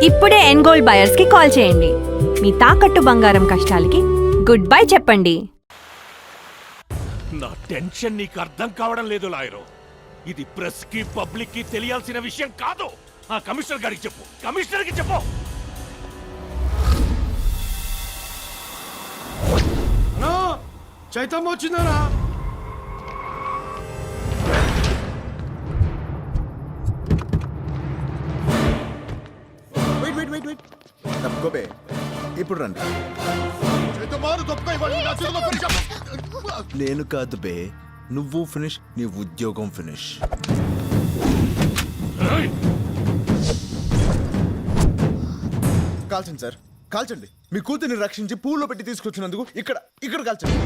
ఇప్పుడే ఎన్గోల్డ్ బయర్స్ కి కాల్ చేయండి. మీ తాకట్టు బంగారం కష్టాలకి గుడ్ బై చెప్పండి. నా టెన్షన్ నీకు అర్థం కావడం లేదు లాయరు. ఇది ప్రెస్ కి పబ్లిక్ కి తెలియాల్సిన విషయం కాదు. ఆ కమిషనర్ గారికి చెప్పు, కమిషనర్ కి చెప్పు. చైతన్య వచ్చిందనా? వెయిట్ తప్పుకోబే, ఇప్పుడు రండి. నేను కాదు బే, నువ్వు ఫినిష్, నీ ఉద్యోగం ఫినిష్. కాల్చండి సార్, కాల్చండి. మీ కూతుర్ని రక్షించి పూల్లో పెట్టి తీసుకొచ్చినందుకు ఇక్కడ కాల్చండి.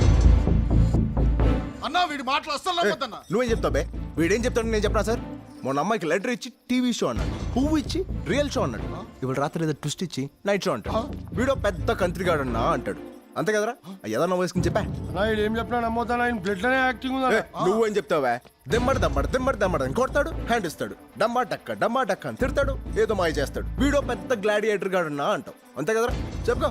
అన్నా వీడి మాటలు అస్సలు నమ్మొద్దన్నా. నువ్వేం చెప్తావు బే? వీడేం చెప్తాడు నేను చెప్పనా సార్? మొన్న అమ్మాయికి లెటర్ ఇచ్చి టీవీ షో అన్నాడు, పువ్వు ఇచ్చి రియల్ షో అన్నాడు, ఇవాళ రాత్రి ఏదో ట్విస్ట్ ఇచ్చి నైట్ షో అంటాడు. వీడో పెద్ద కంత్రిగాడు అన్నా అంటాడు. అంతే కదరా? ఏదన్నా వయసుకుని చెప్పా. ఏం చెప్పినా నమ్మొద్దన్నా, బ్లడ్ లోనే యాక్టింగ్ ఉందా? నువ్వేం చెప్తావా? దమ్మడు అని కొడతాడు, హ్యాండ్ ఇస్తాడు, డమ్మా డక్క అని తిడతాడు, ఏదో మాయ చేస్తాడు. వీడో పెద్ద గ్లాడియేటర్ గాడున్నా అంటావు. అంతే కదరా? చెప్పుకో.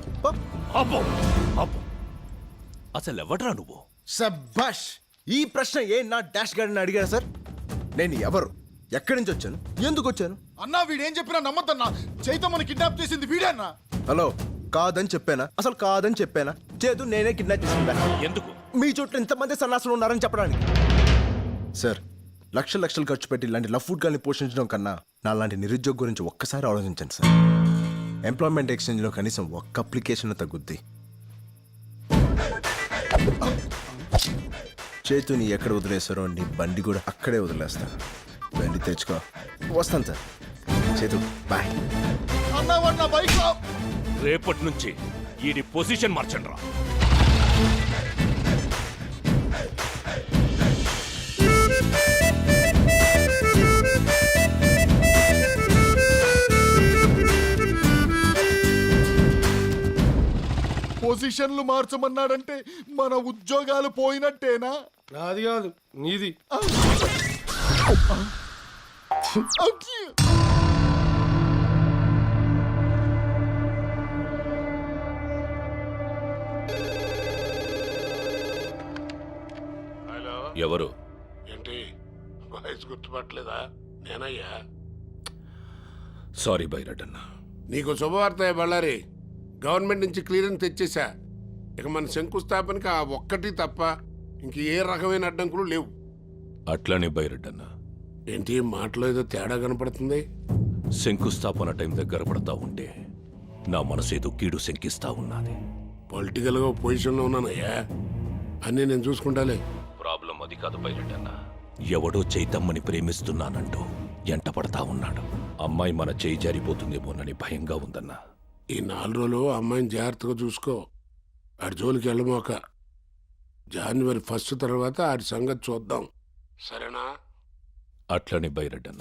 అసలు ఎవడ్రా నువ్వు? సబాష్! ఈ ప్రశ్న నా డాష్ గార్డెన్ అడిగారా సార్? నేను ఎవరు, ఎక్కడి నుంచి వచ్చాను, ఎందుకు వచ్చాను? అన్నా వీడేం చెప్పినా నమ్మొద్దన్నా. చైతన్యని కిడ్నాప్ చేసింది వీడేనా? హలో, కాదని చెప్పానా? అసలు కాదని చెప్పానా? చేదు నేనే కిడ్నాప్ చేసిందా? ఎందుకు? మీ చుట్టూ ఇంతమంది సన్నాసులు ఉన్నారని చెప్పడానికి. సార్, లక్షలు ఖర్చు పెట్టి ఇలాంటి లవ్ ఫుడ్ గాల్ని పోషించడం కన్నా నా లాంటి నిరుద్యోగ గురించి ఒక్కసారి ఆలోచించండి సార్. ఎంప్లాయ్మెంట్ ఎక్స్చేంజ్లో కనీసం ఒక్క అప్లికేషన్ తగ్గుద్ది. చేతుని ఎక్కడ వదిలేస్తారో నీ బండి కూడా అక్కడే వదిలేస్తా. బండి తెచ్చుకో. వస్తాను సార్. చేతు బాయ్. రేపటి నుంచి ఈ పొజిషన్ మార్చండి రా. పొజిషన్లు మార్చమన్నాడంటే మన ఉద్యోగాలు పోయినట్టేనా? నాది కాదు, నీది. ఎవరు? ఏంటి వాయిస్ గుర్తుపట్టలేదా? నేనయ్యా. సారీ బైరడన్న. నీకు శుభవార్త బళ్ళారి. గవర్నమెంట్ నుంచి క్లియరెన్స్ తెచ్చేసా. ఇక మన శంకుస్థాపనకి ఆ ఒక్కటి తప్ప ఇంక ఏ రకమైన అడ్డంకులు లేవు. అట్లానే బైరడన్న. ఏంటి మాటలో ఏదో తేడా కనపడుతుంది? శంకుస్థాపన టైం దగ్గర పడతా ఉంటే నా మనసు ఏదో కీడు శంకిస్తా ఉన్నది. పొలిటికల్గా పొజిషన్లో ఉన్నానయ్యా, అన్నీ నేను చూసుకుంటాలే. ప్రాబ్లం అది కాదు బైరడన్న. ఎవడో చైతమ్మని ప్రేమిస్తున్నానంటూ ఎంట పడతా ఉన్నాడు. అమ్మాయి మన చేయి జారిపోతుందేమోనని భయంగా ఉందన్నా. ఈ 4 రోజులు అమ్మాయిని జాగ్రత్తగా చూసుకో. ఆడి జోలికి వెళ్ళమోక. జనవరి 1 తర్వాత ఆడి సంగతి చూద్దాం, సరేనా? అట్లనే బైరడన్న.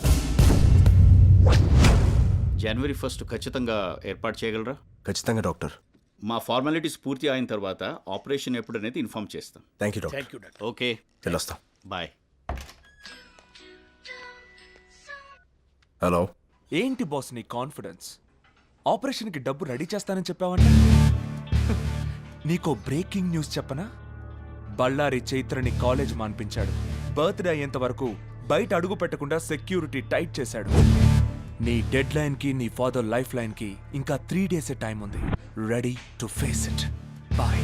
జనవరి 1 ఖచ్చితంగా ఏర్పాటు చేయగలరా? ఖచ్చితంగా డాక్టర్. మా ఫార్మాలిటీస్ పూర్తి అయిన తర్వాత ఆపరేషన్ ఎప్పుడనేది ఇన్ఫార్మ్ చేస్తాం. Thank you doctor. ఓకే, వెళ్ళొస్తాం. బాయ్. హలో. ఏంటి బాస్ నీ కాన్ఫిడెన్స్? ఆపరేషన్కి డబ్బు రెడీ చేస్తానని చెప్పావంట. నీకో బ్రేకింగ్ న్యూస్ చెప్పనా? బళ్ళారి చైత్రని కాలేజ్ మాన్పించాడు. బర్త్డే అయ్యేంత వరకు బయట అడుగు పెట్టకుండా సెక్యూరిటీ టైట్ చేశాడు. నీ డెడ్ లైన్ కి నీ ఫాదర్ లైఫ్ లైన్ కి ఇంకా 3 days టైం ఉంది. Ready to face it. Bye.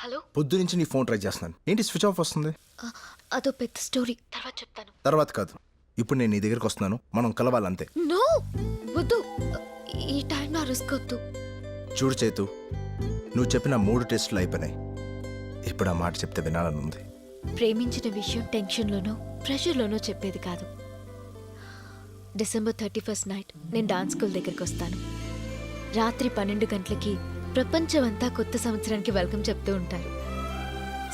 Hello. పొద్దు నుంచి నీ ఫోన్ ట్రై చేస్తున్నాను. ఏంటి స్విచ్ ఆఫ్ వస్తుంది? అదో పెద్ద స్టోరీ, తర్వాత చెప్తాను. తర్వాత కాదు, ఇప్పుడు నేను నీ దగ్గరికి వస్తున్నాను, మనం కలవాలంతే. నో వద్దు, ఈ టైం నా రిస్క్ వద్దు. చూడు చేతు, నువ్వు చెప్పిన 3 టెస్టులు అయిపోయినాయి. ఇప్పుడు ఆ మాట చెప్తే వినాలని ఉంది. ప్రేమించిన విషయం టెన్షన్లోనో ప్రెషర్లోనో చెప్పేది కాదు. December 31st నైట్ నేను డాన్స్ స్కూల్ దగ్గరికి వస్తాను. రాత్రి 12 గంటలకి ప్రపంచమంతా కొత్త సంవత్సరానికి వెల్కమ్ చెప్తూ ఉంటారు.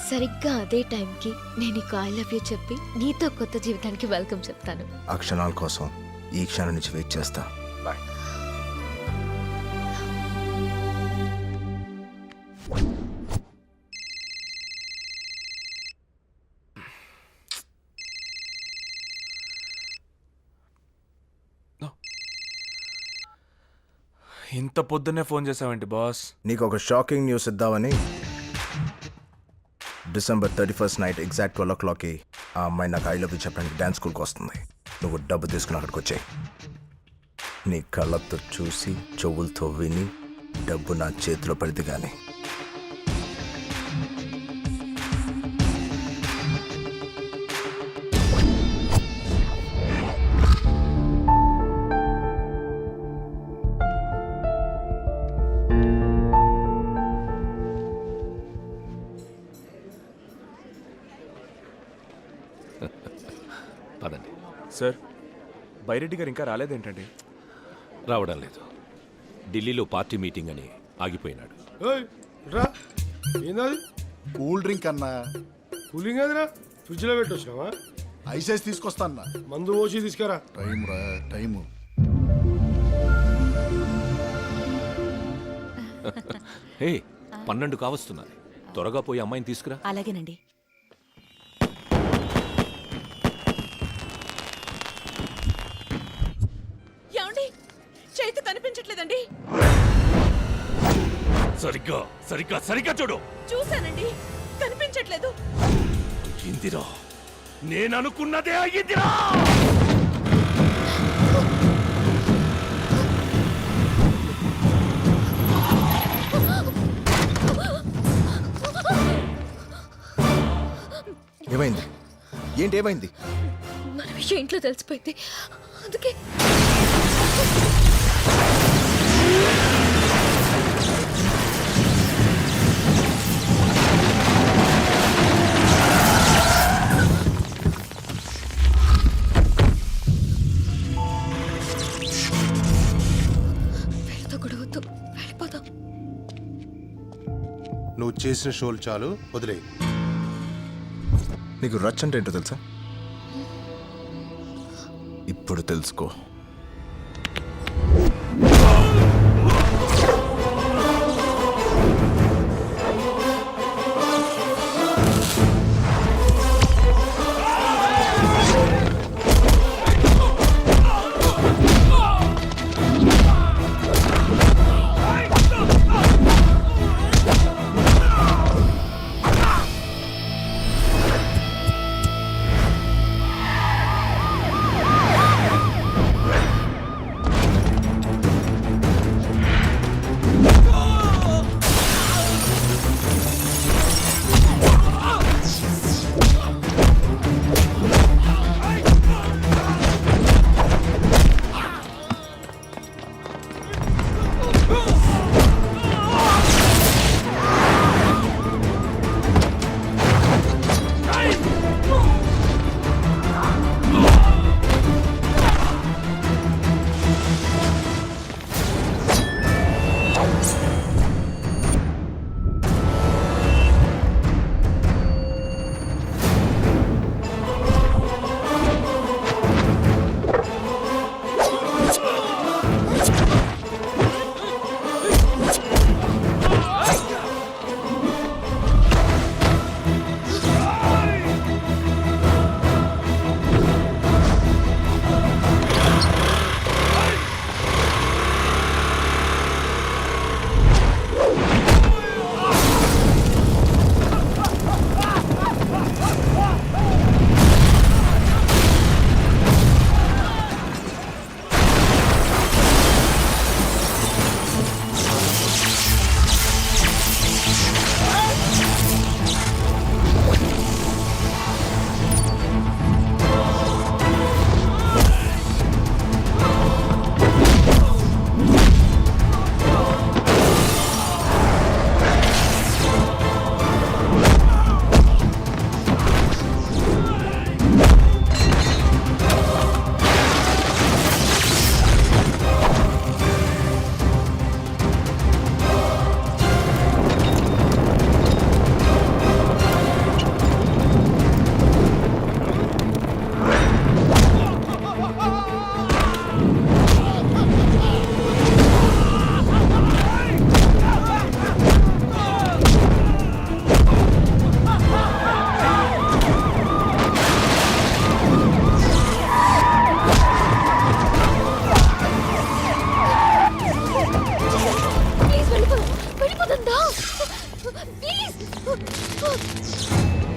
సరిగ్గా అదే టైంకి నేను నీకు ఐ లవ్ యూ చెప్పి నీతో కొత్త జీవితానికి వెల్కమ్ చెప్తాను. ఆ క్షణాల కోసం ఈ క్షణం నుంచి వెయిట్ చేస్తా. బాయ్. ఇంత పొద్దున్నే ఫోన్ చేసావేంటి బాస్? నీకు ఒక షాకింగ్ న్యూస్ ఇద్దామని. December 31st నైట్ ఎగ్జాక్ట్ 12 o'clockకి ఆ అమ్మాయి నాకు ఐ లవ్ యూ చెప్పడానికి డ్యాన్స్ స్కూల్కి వస్తుంది. నువ్వు డబ్బు తీసుకుని అక్కడికి వచ్చాయి. నీ కళ్ళతో చూసి చెవులతో విని డబ్బు నా చేతిలో పడితే కానీ పదండి. సార్, బైరెడ్డి గారు ఇంకా రాలేదేంటండి? రావడం లేదు. ఢిల్లీలో పార్టీ మీటింగ్ అని ఆగిపోయినాడు. రా ఏందది? కూల్ డ్రింక్ అన్నా. కూలింగ్ అదిరా, ఫ్రిడ్జ్ లో పెట్టొచ్చినావా? ఐసెస్ తీసుకొస్తా అన్నా. మందు పోసి తీసుకురా. టైం రా టైము. హే, 12 కావస్తున్నది. త్వరగా పోయి అమ్మాయిని తీసుకురా. అలాగేనండి. ఏమండి, చేతి కనిపించట్లేదండి. సరిగ్గా సరిగ్గా సరిగ్గా చూడు. చూశానండి, కనిపించట్లేదు. ఇందిరా, నేననుకున్నదే అయ్యిందిరా. ఏమైంది? ఏంటి ఏమైంది? మన విషయం ఇంట్లో తెలిసిపోయింది, అందుకే వీళ్ళతో గొడవద్దు, వెళ్ళిపోదాం. నువ్వు చేసిన షోలు చాలు, వదిలే. నీకు రచ్ అంటే ఏంటో తెలుసా? ఇప్పుడు తెలుసుకో.